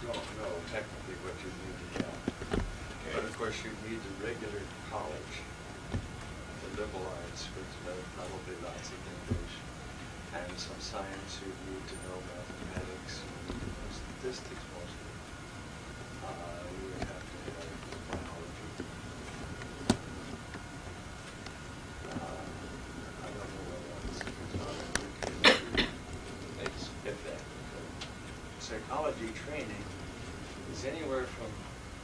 don't know technically what you need to have. Okay. But of course you need the regular college, the liberal arts, which probably lots of English, and some science. You need to know mathematics, you need to know statistics mostly. You would have to have biology. I don't know what else. If that. Psychology training is anywhere from,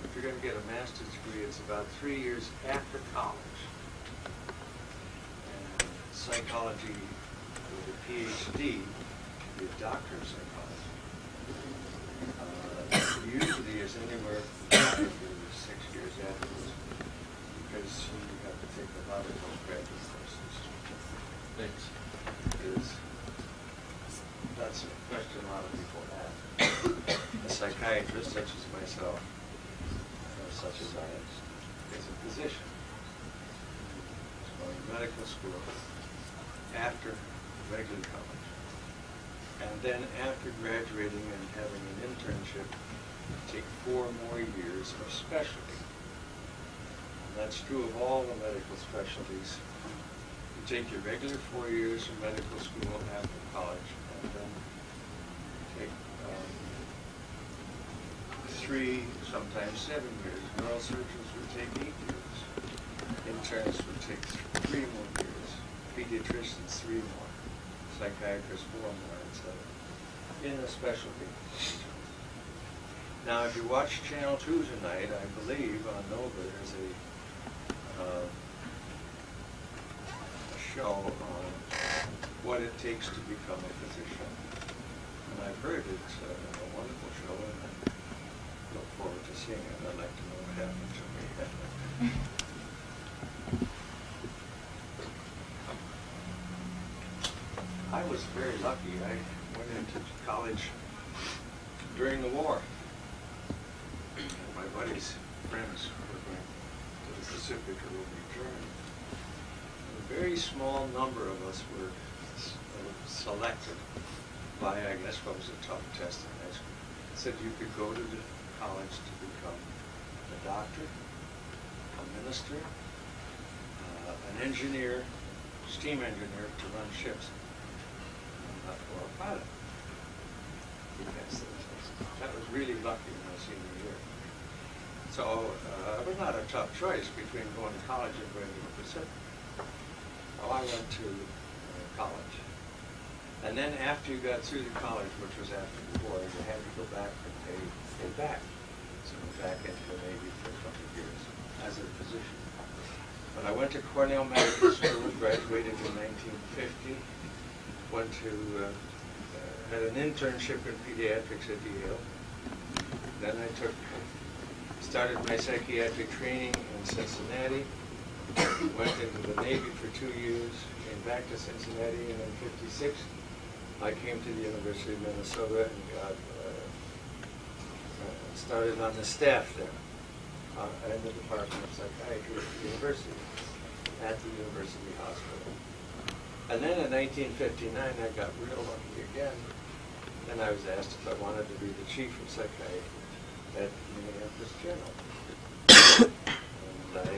if you're going to get a master's degree, it's about 3 years after college. And psychology with a PhD can be a doctor of psychology. Usually is anywhere from 5 to 6 years afterwards, because you have to take a lot of postgraduate courses. Thanks. That's a question a lot of people have. A psychiatrist, such as myself, such as I am, is a physician. He's going to medical school after regular college. And then after graduating and having an internship, take 4 more years of specialty. And that's true of all the medical specialties. You take your regular 4 years of medical school after college, and then take 3, sometimes 7 years. Neurosurgeons would take 8 years. Interns would take 3 more years. Pediatricians 3 more. Psychiatrists 4 more, etc. In a specialty. Now, if you watch Channel 2 tonight, I believe on Nova there's a show on what it takes to become a physician. And I've heard it's a wonderful show, and I look forward to seeing it. I'd like to know what happened to me. I was very lucky. I went into college during the war. My buddies, friends were going to the Pacific or over to Germany. A very small number of us were selected by, I guess, what was a tough test in high school. It said you could go to the college to become a doctor, a minister, an engineer, steam engineer to run ships, or a pilot. That was really lucky in my senior year. So it was not a tough choice between going to college and going to the Pacific. So I went to college. And then after you got through the college, which was after the war, you had to go back and pay back. So I went back into the Navy for a couple of years as a physician. But I went to Cornell Medical School, graduated in 1950, went to, had an internship in pediatrics at Yale. Then I started my psychiatric training in Cincinnati, went into the Navy for 2 years, came back to Cincinnati, and in '56 I came to the University of Minnesota and got started on the staff there in the Department of Psychiatry at the University Hospital. And then in 1959 I got real lucky again, and I was asked if I wanted to be the Chief of Psychiatry at Minneapolis General. And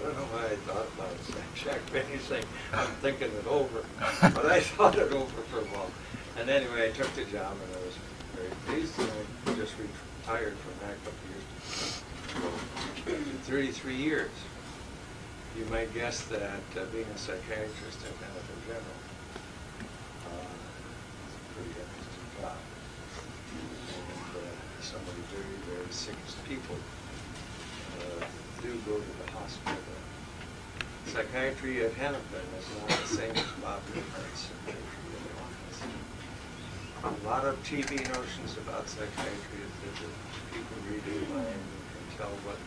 I don't know why I thought about it. Jack Benny's saying, I'm thinking it over. But I thought it over for a while. And anyway, I took the job, and I was very pleased, and I just retired from that a couple years ago. 33 years. You might guess that being a psychiatrist at Hennepin General is a pretty interesting job. And some of the very, very sickest people do go to the hospital. Psychiatry at Hennepin is not the same as popular psychiatry in the office. A lot of TV notions about psychiatry that people read in mind and can tell what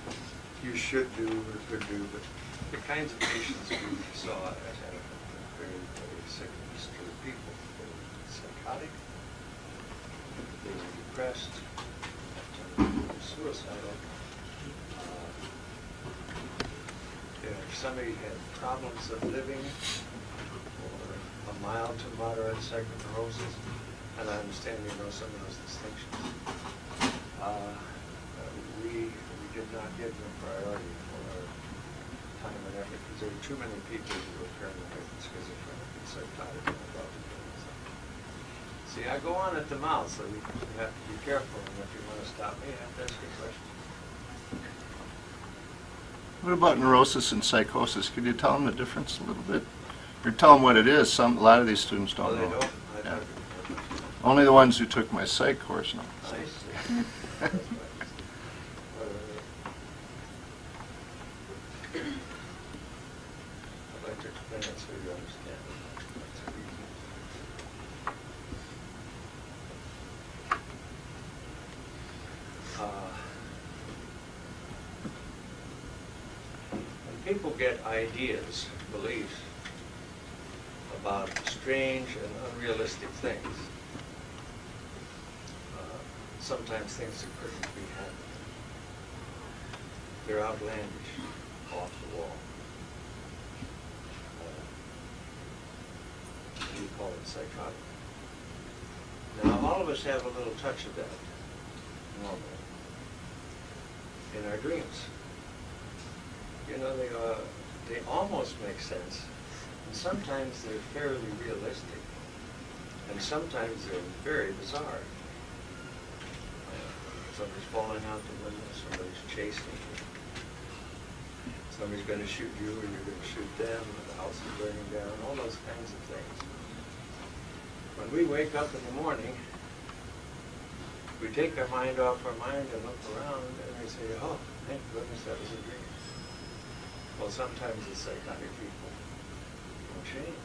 you should do or could do, but the kinds of patients we saw at Hennepin were very, very sick and disturbed people. They were psychotic, they were depressed, they were suicidal. If somebody had problems of living or a mild to moderate psychoneurosis, and I understand you know some of those distinctions, not give them priority for time and effort because there are too many people who are paranoid and schizophrenic and psychotic and about to kill themselves. See, I go on at the mouth, so you have to be careful, and if you want to stop me, you have to ask a question. What about neurosis and psychosis? Could you tell them the difference a little bit? Or tell them what it is. A lot of these students don't know. They don't? Yeah. Only the ones who took my psych course know. I see. That's right. I'd like to explain it so you understand it. That's the reason. When people get ideas, beliefs about strange and unrealistic things, sometimes things that couldn't be happening. They're outlandish, off the wall. We call it psychotic. Now, all of us have a little touch of that normally in our dreams. You know, they almost make sense, and sometimes they're fairly realistic, and sometimes they're very bizarre. Somebody's falling out the window, somebody's chasing you, somebody's going to shoot you or you're going to shoot them, the house is burning down, all those kinds of things. When we wake up in the morning, we take our mind off our mind and look around and we say, oh, thank goodness that was a dream. Well, sometimes the psychotic people will change,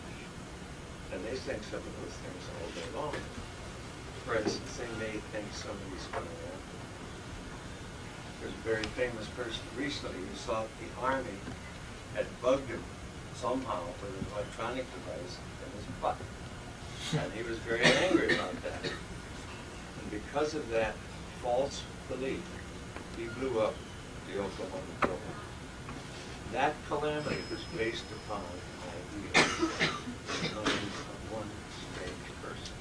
and they think some of those things all day long. For instance, they may think somebody's coming after them. There's a very famous person recently who thought the Army had bugged him somehow with an electronic device in his butt. And he was very angry about that. And because of that false belief, he blew up the Oklahoma building. That calamity was based upon an idea coming from one strange person.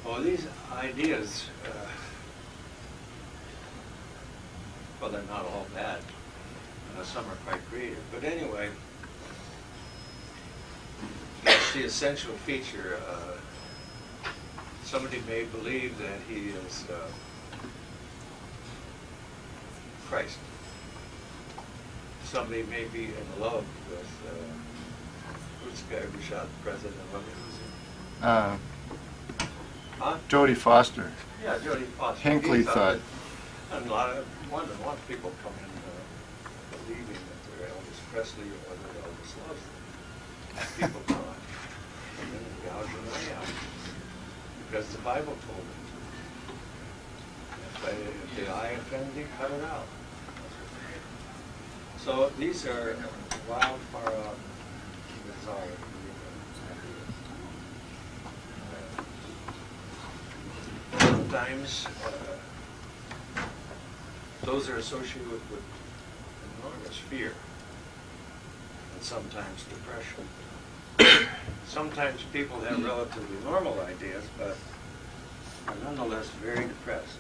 Well, these ideas, well, they're not all bad. Some are quite creative. But anyway, that's the essential feature. Somebody may believe that he is Christ. Somebody may be in love with, who's the guy who shot the president? What was he? Huh? Jodie Foster. Yeah, Jodie Foster. Hinckley thought. And a lot of people come in believing that they're Elvis Presley or that Elvis loves them. People come on and then gouge them way out because the Bible told them to. If the eye offends you, cut it out. So these are wild, far out, bizarre ideas. Sometimes those are associated with enormous fear and sometimes depression. Sometimes people have relatively normal ideas, but are nonetheless very depressed.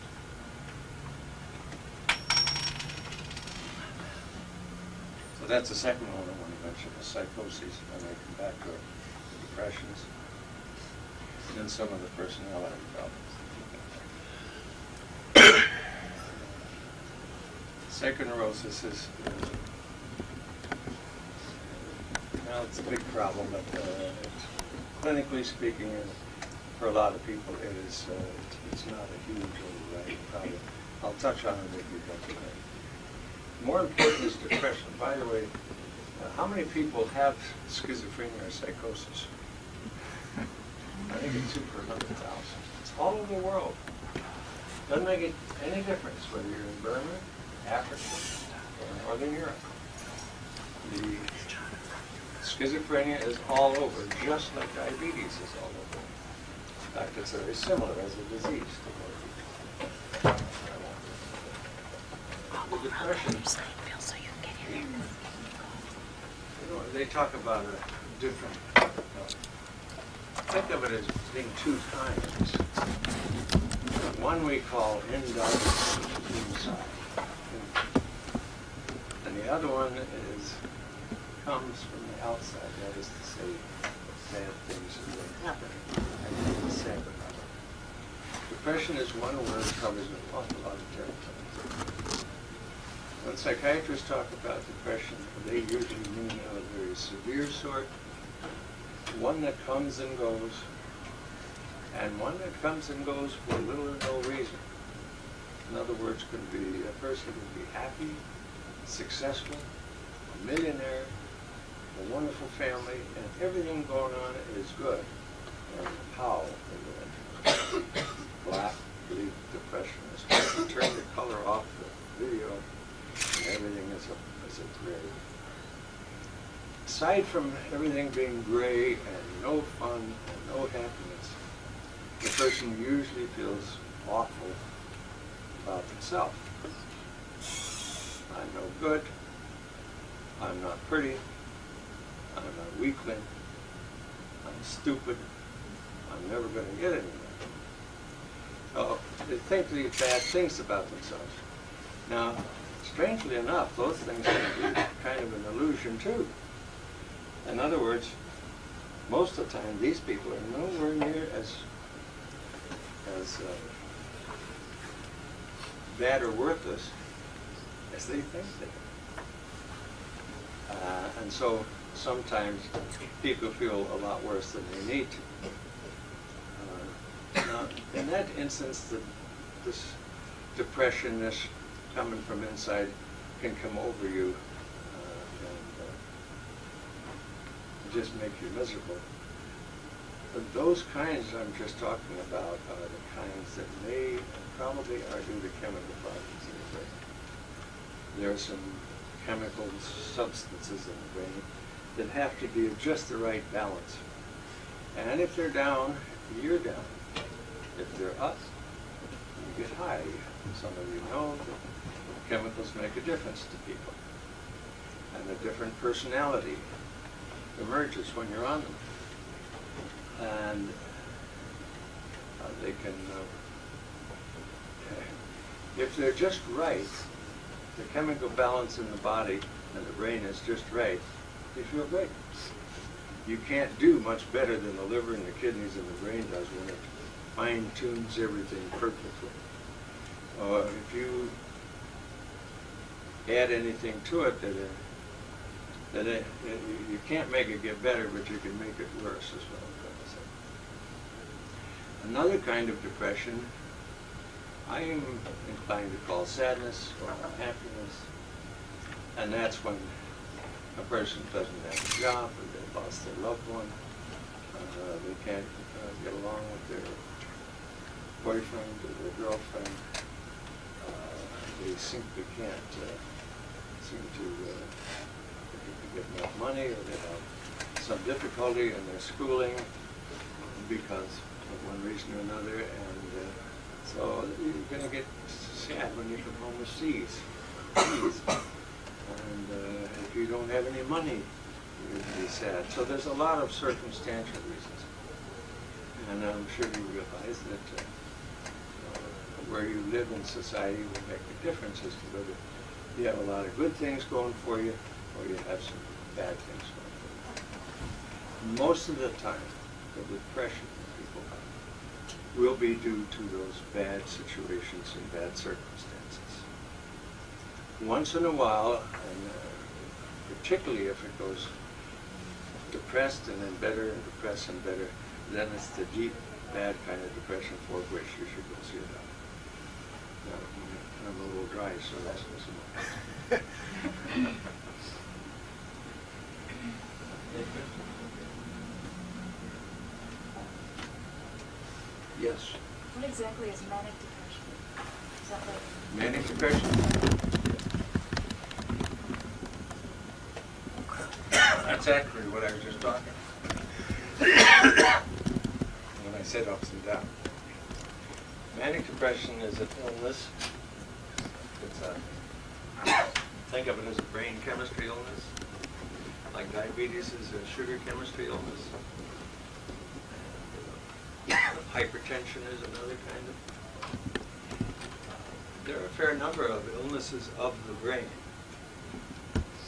So that's the second one I want to mention, the psychosis, and I come back to the depressions, and then some of the personality problems. Psychoneurosis is, well, it's a big problem, but it's, clinically speaking, for a lot of people, it's not a huge overriding problem. I'll touch on it if you don't today. More important is depression. By the way, how many people have schizophrenia or psychosis? I think it's 2 per 100,000. It's all over the world. Doesn't make it any difference whether you're in Burma, Africa, or Northern Europe. The schizophrenia is all over, just like diabetes is all over. In fact, it's very similar as a disease to most people. The depression, you know, they talk about a different, think of it as being 2 times. One we call endogenous, inside. And the other one comes from the outside, that is to say, bad things are going to happen. And it's sad about it. Depression is one word that covers an awful lot of territory. When psychiatrists talk about depression, they usually mean a very severe sort, one that comes and goes, and one that comes and goes for little or no reason. In other words, could be a person could be happy, successful, a millionaire, a wonderful family, and everything going on is good. And how they go into black, bleak depression. Especially turn the color off the video, and everything is a gray. Aside from everything being gray and no fun and no happiness, the person usually feels awful about themselves. I'm no good, I'm not pretty, I'm a weakling, I'm stupid, I'm never going to get anywhere. So they think these bad things about themselves. Now, strangely enough, those things can be kind of an illusion too. In other words, most of the time these people are nowhere near as bad or worthless as they think they are. And so sometimes people feel a lot worse than they need to. Now, in that instance, this depression, this coming from inside, can come over you and just make you miserable. But those kinds I'm just talking about are the kinds that may probably are due to chemical problems in the brain. There are some chemical substances in the brain that have to be of just the right balance. And if they're down, you're down. If they're up, you get high. Some of you know that chemicals make a difference to people. And a different personality emerges when you're on them. And they can, if they're just right, the chemical balance in the body and the brain is just right, you feel great. You can't do much better than the liver and the kidneys and the brain does when it fine-tunes everything perfectly. If you add anything to it, you can't make it get better, but you can make it worse as well. Another kind of depression I am inclined to call sadness or unhappiness, and that's when a person doesn't have a job, or they've lost their loved one, they can't get along with their boyfriend or their girlfriend, they simply can't seem to get enough money, or they have some difficulty in their schooling because of one reason or another, and so you're going to get sad when you come home with C's. And if you don't have any money, you'll be sad. So there's a lot of circumstantial reasons. And I'm sure you realize that where you live in society will make a difference as to whether you have a lot of good things going for you or you have some bad things going for you. Most of the time, the depression people have will be due to those bad situations and bad circumstances. Once in a while, and particularly if it goes depressed and then better and depressed and better, then it's the deep, bad kind of depression for which you should go see a doctor. Now, I'm a little dry, so that's what's Yes. What exactly is manic depression? Is that like manic depression? That's actually what I was just talking about when I said ups and downs. Manic depression is an illness. It's think of it as a brain chemistry illness. Like diabetes is a sugar chemistry illness. Hypertension is another kind of There are a fair number of illnesses of the brain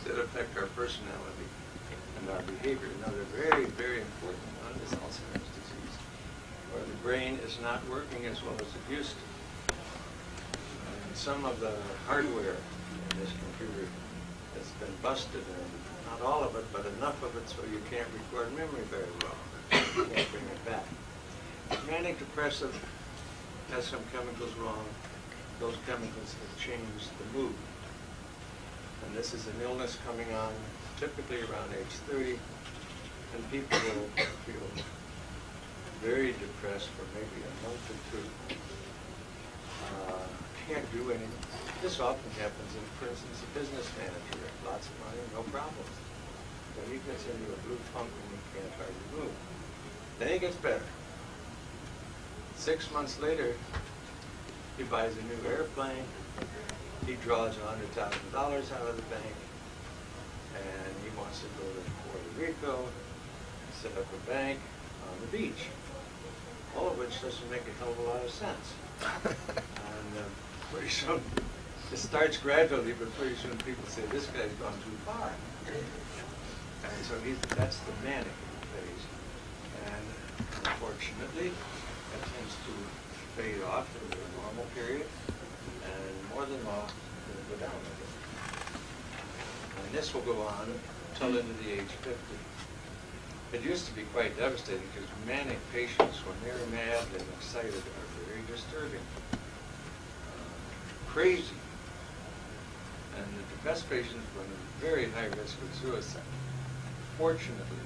that affect our personality and our behavior. Another very, very important one is Alzheimer's disease, where the brain is not working as well as it used to. And some of the hardware in this computer has been busted, and not all of it, but enough of it so you can't record memory very well. You can't bring it back. Manic depressive has some chemicals wrong. Those chemicals have changed the mood. And this is an illness coming on typically around age 30, and people will feel very depressed for maybe a month or two. Can't do anything. This often happens in, for instance, a business manager, lots of money, no problems. But he gets into a blue funk and he can't hardly move. Then he gets better. 6 months later, he buys a new airplane, he draws $100,000 out of the bank, and he wants to go to Puerto Rico, set up a bank on the beach. All of which doesn't make a hell of a lot of sense. And pretty soon, it starts gradually, but pretty soon people say, this guy's gone too far. And so that's the manic phase. And unfortunately, that tends to fade off into a normal period, and more than well, it'll go down again. And this will go on until into the age 50. It used to be quite devastating because manic patients, when they're mad and excited, are very disturbing. Crazy. And the depressed patients run a very high risk of suicide. Fortunately,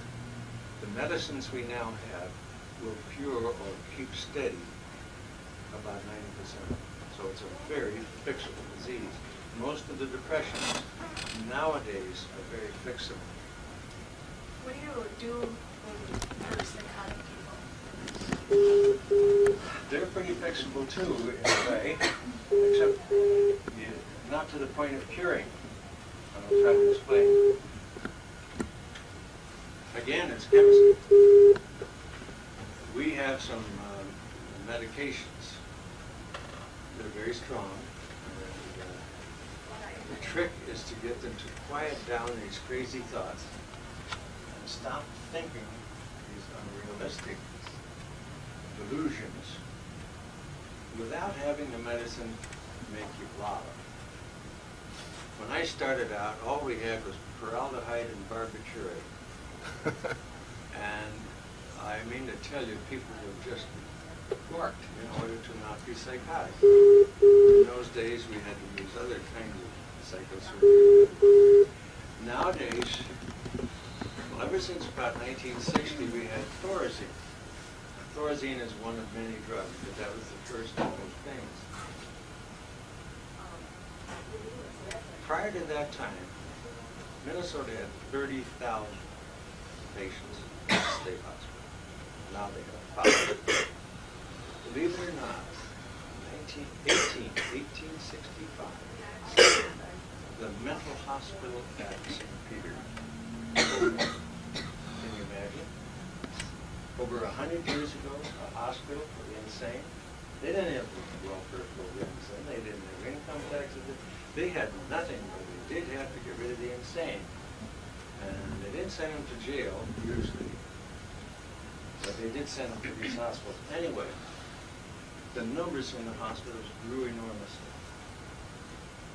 the medicines we now have will cure or keep steady about 90%. So it's a very fixable disease. Most of the depressions nowadays are very fixable. What do you do for psychotic people? They're pretty fixable too, in a way, except not to the point of curing. I'll try to explain. Again, it's chemistry. We have some medications. They're very strong. And, the trick is to get them to quiet down these crazy thoughts and stop thinking these unrealistic delusions without having the medicine make you lava. When I started out, all we had was formaldehyde and barbituric. And I mean to tell you, people were just worked in order to not be psychotic. In those days, we had to use other kinds of psychosurgery. Nowadays, well, ever since about 1960, we had Thorazine. Thorazine is one of many drugs, but that was the first of those things. Prior to that time, Minnesota had 30,000 patients in the state hospital. Now they have 5. Believe it or not, in 1865, the mental hospital at St. Peter, can you imagine? Over 100 years ago, a hospital for the insane. They didn't have welfare programs then. They didn't have income taxes. They had nothing, but they did have to get rid of the insane. And they didn't send them to jail, usually. But they did send them to these hospitals. Anyway, the numbers in the hospitals grew enormously.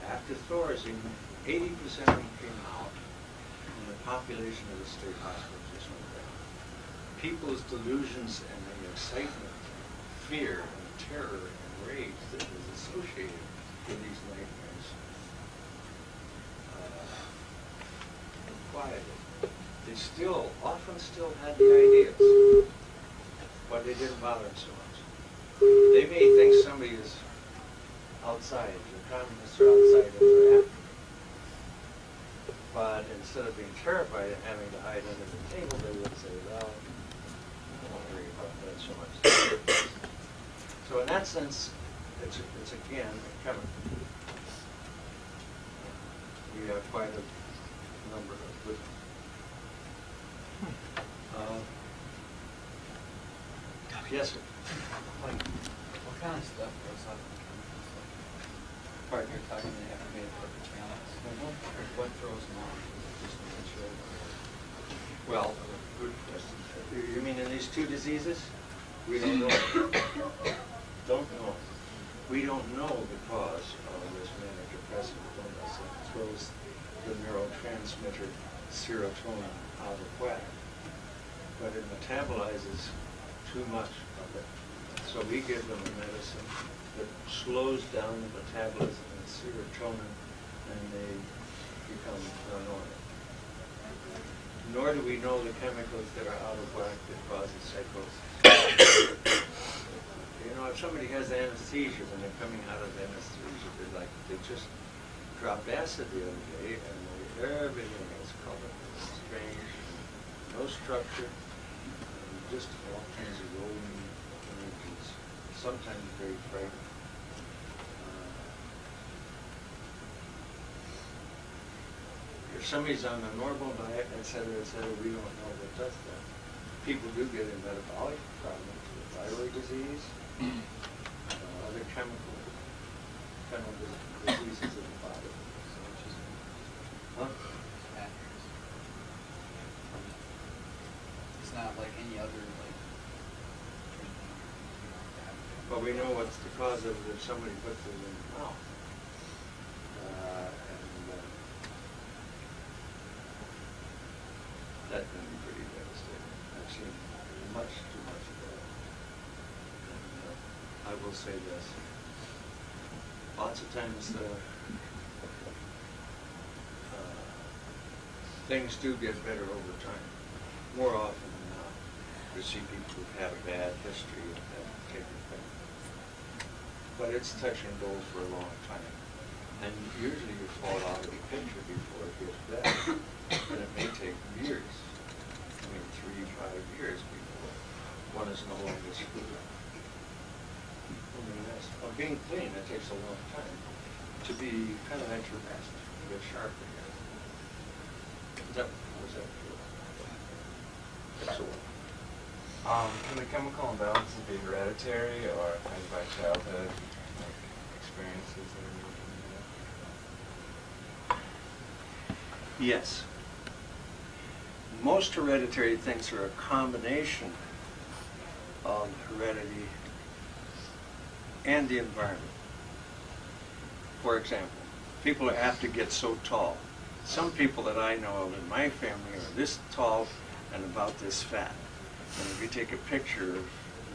After Thorazine, 80% of them came out, and the population of the state hospitals just went down. People's delusions and the excitement, fear, and terror, and rage that was associated with these nightmares quieted. They often still had the ideas, but they didn't bother them so much. They may think somebody is outside, the communists are outside and they're after them. But instead of being terrified and having to hide under the table, they would say, well, don't worry about that so much. So in that sense, it's again a chemical. We have quite a number of good yes, sir. Like, what kind of stuff goes on in Pardon? You're talking they have to be a perfect balance. What throws them off? Just natural. Well, good question. You mean in these two diseases? We don't know. Don't know. We don't know the cause of this manic depressive illness that throws the neurotransmitter serotonin out of whack. But it metabolizes too much of it. So we give them a medicine that slows down the metabolism of serotonin and they become paranoid. Nor do we know the chemicals that are out of whack that causes psychosis. You know, if somebody has anesthesia and they're coming out of anesthesia, they're like, they just dropped acid the other day and everything is colored, strange, no structure, and just all kinds of rolling images, sometimes very frightening. If somebody's on a normal diet, et cetera, we don't know what does that. People do get in metabolic problems with thyroid disease, other chemical diseases of the body. Huh? It's not like any other like. But we know what's the cause of it if somebody puts it in the mouth. That can be pretty devastating. I've seen much too much of that. And, I will say this. Lots of times things do get better over time. More often than not. You see people who've had a bad history of that particular thing. But it's touch and go for a long time. And usually you fall out of the picture before it gets better. And it may take years. I mean, 3 to 5 years before one is no longer screwed up. I mean, being clean, it takes a long time. To be kind of at your best, to get sharp again. Was that true? Excellent. Can the chemical imbalances be hereditary or maybe by childhood, like experiences that are moved in the Yes. Most hereditary things are a combination of heredity and the environment. For example, people are apt to get so tall. Some people that I know of in my family are this tall and about this fat. And if you take a picture of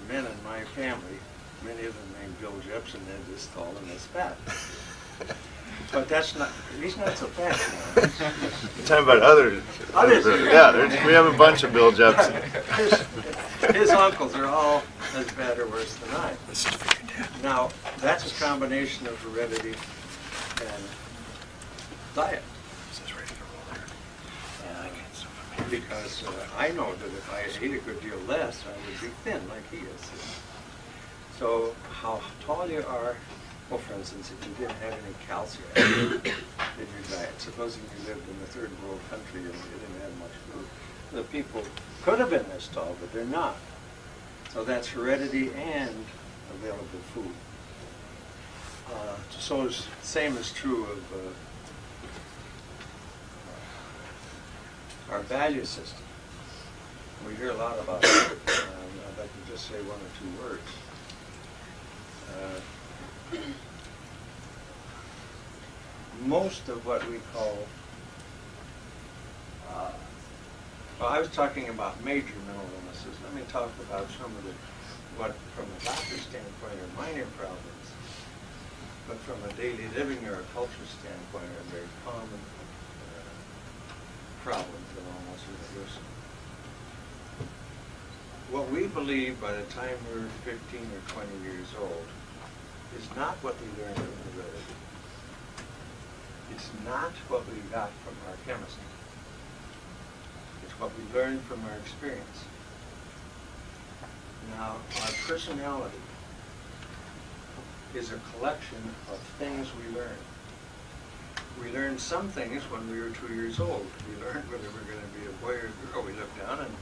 men in my family, many of them named Bill Jepson, they're this tall and this fat. But that's not, he's not so fat now. You're talking about others. Yeah, we have a bunch of Bill Jepson. His uncles are all as bad or worse than I. Now, that's a combination of heredity and diet. Because I know that if I ate a good deal less, I would be thin like he is. So how tall you are, well, for instance, if you didn't have any calcium in your diet, supposing you lived in a third world country and you didn't have much food, the people could have been this tall, but they're not. So that's heredity and available food. So same is true of our value system. We hear a lot about it. I'd like to just say 1 or 2 words. Most of what we call, well, I was talking about major mental illnesses. Let me talk about some of what from a doctor's standpoint are minor problems, but from a daily living or a culture standpoint are very common problems that are almost universal. What we believe by the time we're 15 or 20 years old is not what we learned from heredity. It's not what we got from our chemistry. It's what we learned from our experience. Now, our personality is a collection of things we learn. We learned some things when we were 2 years old. We learned whether we're going to be a boy or a girl. We look down and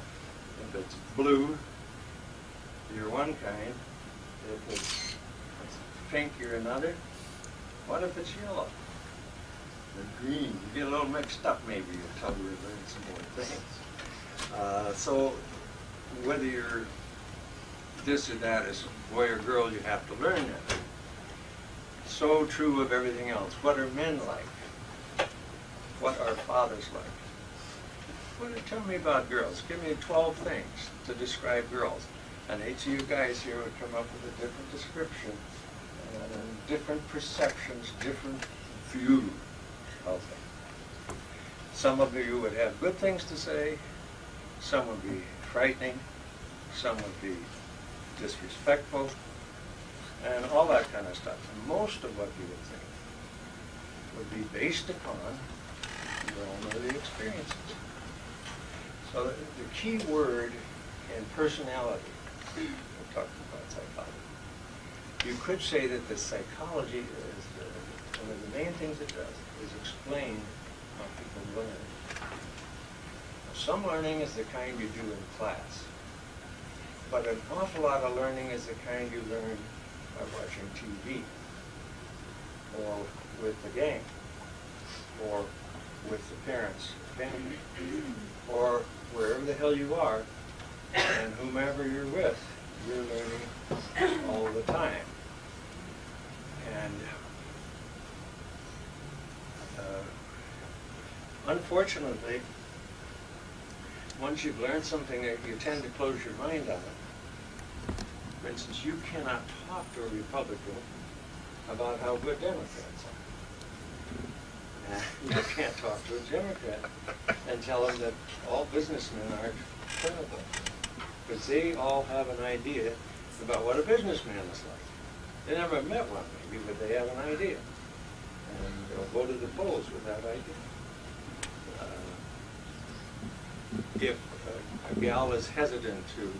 if it's blue, you're one kind. If it's pink, you're another. What if it's yellow? Or green? You get a little mixed up maybe until we learn some more things. So whether you're this or that as boy or girl, you have to learn that. So true of everything else. What are men like? What are fathers like? Tell me about girls. Give me 12 things to describe girls. And each of you guys here would come up with a different description, different perceptions, different view of them. Some of you would have good things to say, some would be frightening, some would be disrespectful, and all that kind of stuff. And most of what you would think would be based upon your own early experiences. So the key word in personality, we're talking about psychology. You could say that the psychology is one of the main things it does is explain how people learn. Now, some learning is the kind you do in class, but an awful lot of learning is the kind you learn by watching TV, or with the gang, or with the parents, family, or wherever the hell you are, and whomever you're with, you're learning all the time. And unfortunately, once you've learned something, you tend to close your mind on it. For instance, you cannot talk to a Republican about how good Democrats are. You can't talk to a Democrat and tell them that all businessmen aren't terrible. Because they all have an idea about what a businessman is like. They never met one, maybe, but they have an idea. And they'll go to the polls with that idea. If a gal is hesitant to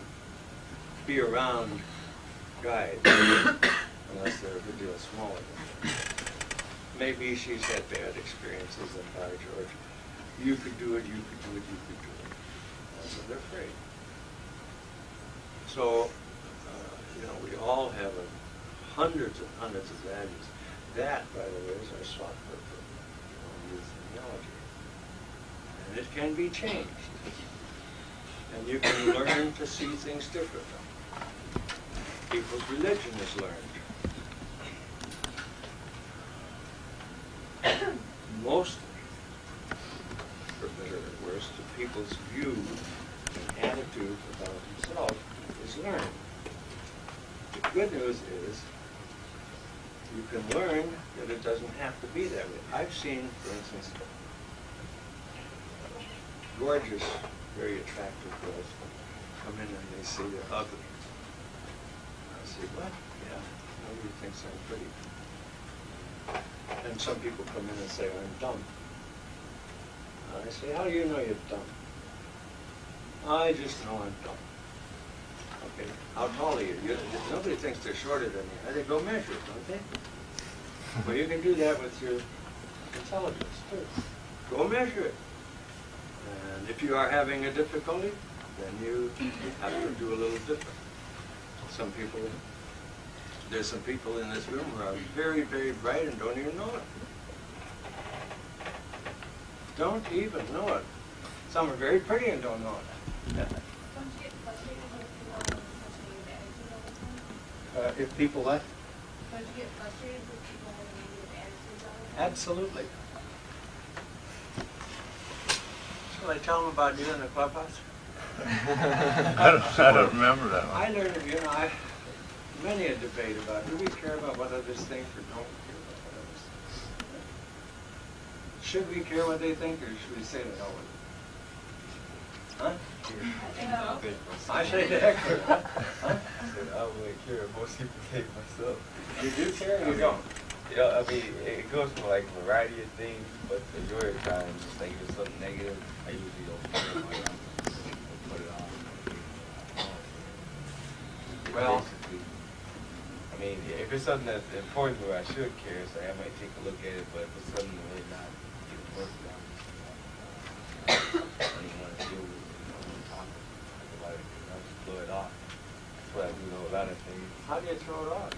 be around guys, unless they're a good deal smaller than her, maybe she's had bad experiences in By George. You could do it, you could do it, you could do it. And so they're afraid. So, we all have hundreds and hundreds of values. That, by the way, is our software program, youth theology. And it can be changed. And you can learn to see things differently. People's religion is learned. Mostly, for better or worse, the people's view and attitude about themselves is learned. The good news is you can learn that it doesn't have to be that way. I've seen, for instance, gorgeous, very attractive girls come in and they say they're ugly. I say, what? Yeah, nobody thinks I'm pretty. And some people come in and say, I'm dumb. I say, how do you know you're dumb? I just know I'm dumb. Okay, how tall are you? Nobody thinks they're shorter than you. They go measure it, don't they? Well, you can do that with your intelligence, too. Go measure it. And if you are having a difficulty, then you have to do a little different. There's some people in this room who are very, very bright and don't even know it. Don't even know it. Some are very pretty and don't know it. Don't you get frustrated with people having such negative attitudes all the time? If people what? Don't you get frustrated with people having negative attitudes all the time? Absolutely. Shall I tell them about you in the clubhouse? I don't remember that one. I learned, many a debate about do we care about what others think or don't we care about what others think? Should we care what they think or should we say the hell with it? Huh? I say the heck with it. Huh? I said I wouldn't care. Most people think myself. You do care or you don't? I mean, it goes for like a variety of things, but the majority of the time, just like if it's something negative, I usually don't care about it. I'll put it on. Well, basically, I mean, if it's something that's important where I should care, so I might take a look at it, but if it's something that really not getting worked on, I don't even want to deal with it. I don't want to talk about it. I just blow it off. That's what I do with a lot of things. how do you throw it off?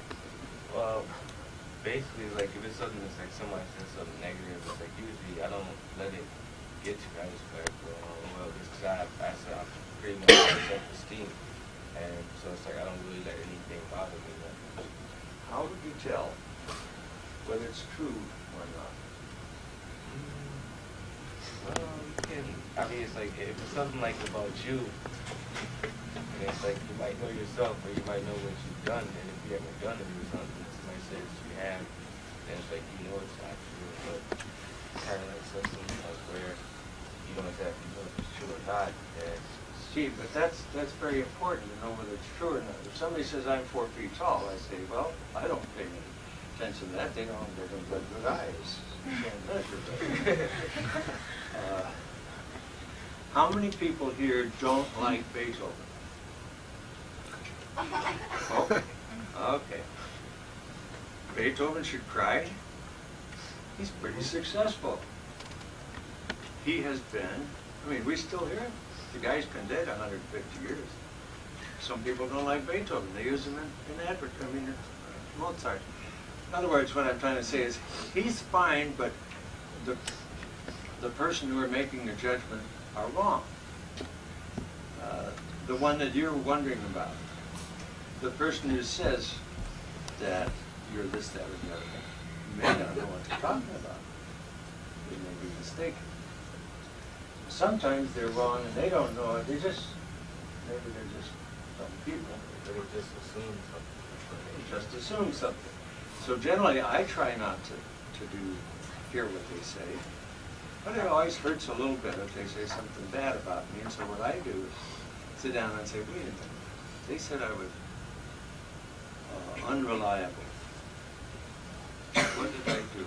Well, basically, like, if it's something that's like somebody says something negative, it's like usually I don't let it get to me. I just like, well, this guy, I said I'm pretty much self-esteem, and so it's like I don't really let anything bother me. Like, How would you tell whether it's true or not? well, you can. I mean, it's like if it's something like about you, and it's like you might know yourself, or you might know what you've done, and if you haven't done it or something, somebody says you have, then it's like you know it's not true. But kind of like something else where you don't exactly know if it's true or not. And See, but that's very important to know whether it's true or not. If somebody says I'm 4 feet tall, I say, well, I don't pay any attention to that. They don't have good eyes. You can't measure that. How many people here don't like Beethoven? Okay. Okay. Beethoven should cry. He's pretty successful. He has been, I mean, we still hear him. The guy's been dead 150 years. Some people don't like Beethoven. They use him in Mozart. In other words, what I'm trying to say is, he's fine, but the person who are making the judgment are wrong. The one that you're wondering about, the person who says that you're this, that, or the other thing, may not know what they're talking about. They may be mistaken. Sometimes they're wrong and they don't know it. Maybe they're just some people. they just assume something. They just assume something. So generally, I try not to hear what they say. But it always hurts a little bit if they say something bad about me. And so what I do is sit down and say, wait a minute. They said I was unreliable. What did I do?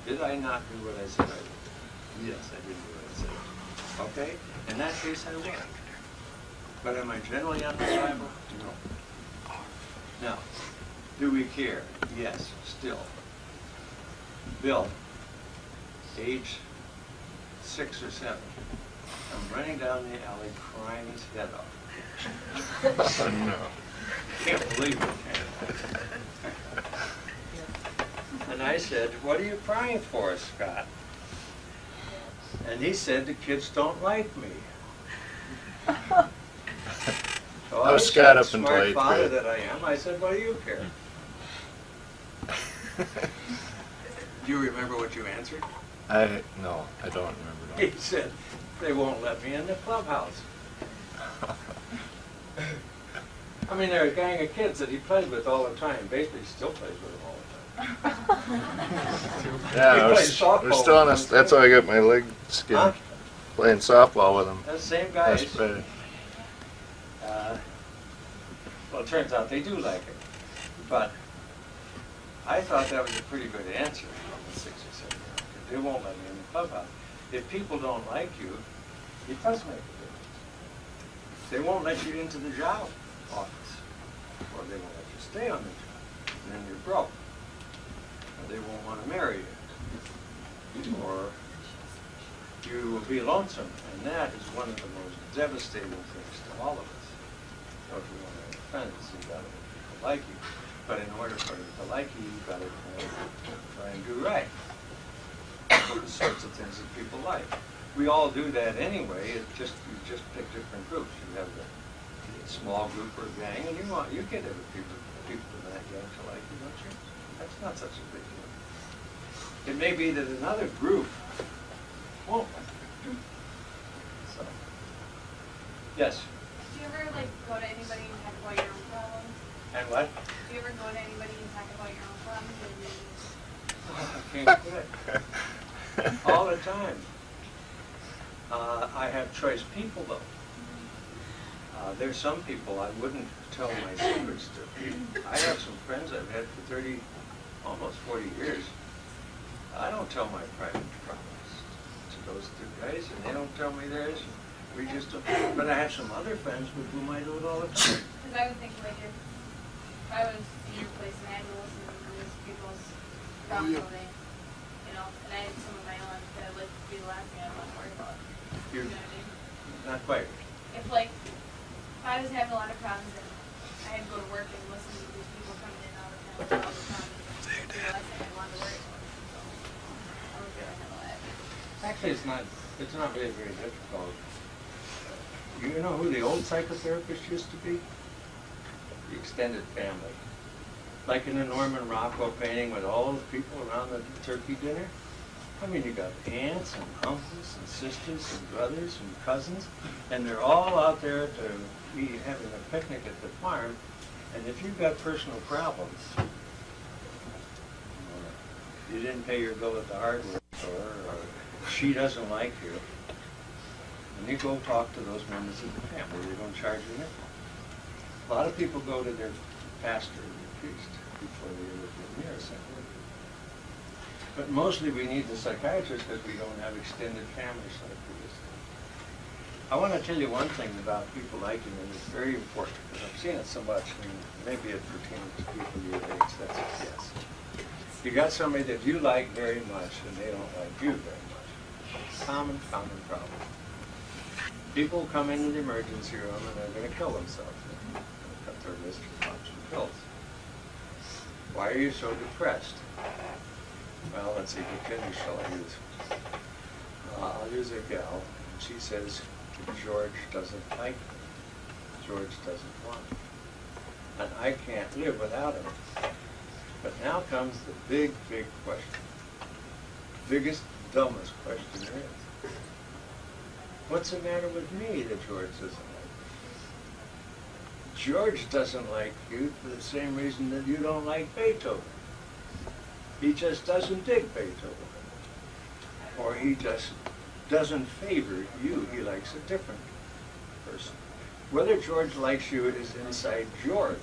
Did I not do what I said I would? Yes, I did do what I said. Okay? In that case, I will. But am I generally unreliable? No. Now, do we care? Yes, still. Bill, age 6 or 7. I'm running down the alley crying his head off. No. Can't believe it. And I said, what are you crying for, Scott? And he said, the kids don't like me. So I was Scott up said, until smart 8th father grade. that I am, I said, what do you care? Do you remember what you answered? No, I don't remember. He said, they won't let me in the clubhouse. I mean, they're a gang of kids that he played with all the time. Basically, he still plays with them all the time. Yeah, He plays softball we're still on with this. them, That's too. how I got my leg skin. Huh? Playing softball with him. Those same guys. Last Friday. Well, it turns out they do like it. But I thought that was a pretty good answer from the 6 or 7 year old. They won't let me in the clubhouse. If people don't like you, it does make a difference. They won't let you into the job office, or they won't let you stay on the job, and then you're broke. Or they won't want to marry you, or you will be lonesome, and that is one of the most devastating things to all of us. So if you want to have friends, you've got to make people like you. But in order for them to like you, you've got to try and do right. For the sorts of things that people like. We all do that anyway. You just pick different groups. You have a small group or gang, and you get every people that young to like you, don't you? That's not such a big deal. It may be that another group won't like you. So, yes. Do you ever go to anybody and talk about your own problems? And what? Do you ever go to anybody and talk about your own problems? I can't quit. All the time. I have choice people, though. There's some people I wouldn't tell my secrets to. I have some friends I've had for 30, almost 40 years. I don't tell my private problems to those two guys, and they don't tell me theirs. We just don't. But I have some other friends with whom I do it all the time. Because I would think, if I was in your place and I had to listen to these people's downloading, and I had some of my own, that would be the last thing I'd want to worry about. You know what I mean? Not quite. If I was having a lot of problems and I had to go to work and listen to these people coming in all the time, Actually, it's not really very difficult. You know who the old psychotherapist used to be? The extended family. Like in the Norman Rockwell painting with all the people around the turkey dinner. I mean, you got aunts and uncles and sisters and brothers and cousins, and they're all out there to be having a picnic at the farm. And if you've got personal problems, or you didn't pay your bill at the hardware store, or she doesn't like you, and you go talk to those members of the family, they don't charge you anything. A lot of people go to their pastor or their priest before they ever get near a psychiatrist. But mostly we need the psychiatrist because we don't have extended families like we used to. I want to tell you one thing about people liking it. It's very important because I've seen it so much. I mean, maybe it pertains to people your age. That's a guess. You got somebody that you like very much and they don't like you very much. Common problem. People come into the emergency room and they're going to kill themselves. They're going to cut their wrist and pop some pills. Why are you so depressed? Well, let's see, what can shall I use? I'll use a gal. And she says, George doesn't like me. George doesn't want me. And I can't live without him. But now comes the big question. Biggest, dumbest question there is. What's the matter with me that George doesn't like me? George doesn't like you for the same reason that you don't like Beethoven. He just doesn't dig Beethoven. Or he just doesn't favor you. He likes a different person. Whether George likes you is inside George,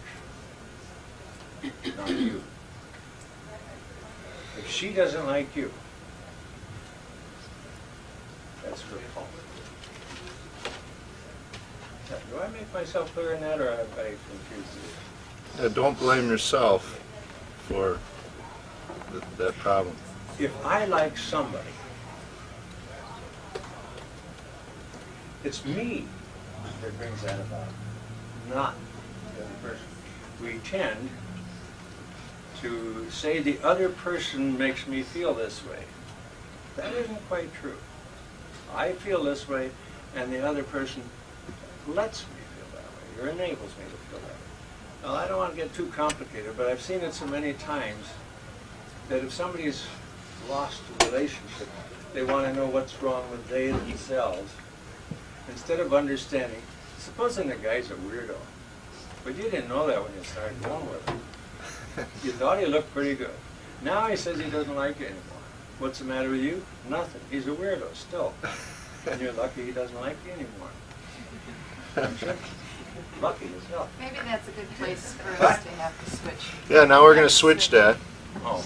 not you. If she doesn't like you, that's her fault. Do I make myself clear in that, or have I confused you? Don't blame yourself for that problem. If I like somebody, it's me that brings that about, not the other person. We tend to say the other person makes me feel this way. That isn't quite true. I feel this way, and the other person lets me feel that way, or enables me to feel that way. Now, I don't want to get too complicated, but I've seen it so many times that if somebody's lost a relationship, they want to know what's wrong with they themselves, instead of understanding, supposing the guy's a weirdo, but you didn't know that when you started going with him. You thought he looked pretty good. Now he says he doesn't like you anymore. What's the matter with you? Nothing. He's a weirdo still. And you're lucky he doesn't like you anymore. Lucky as hell. Maybe that's a good place for us to have to switch. Yeah, now we're going to switch that. Oh.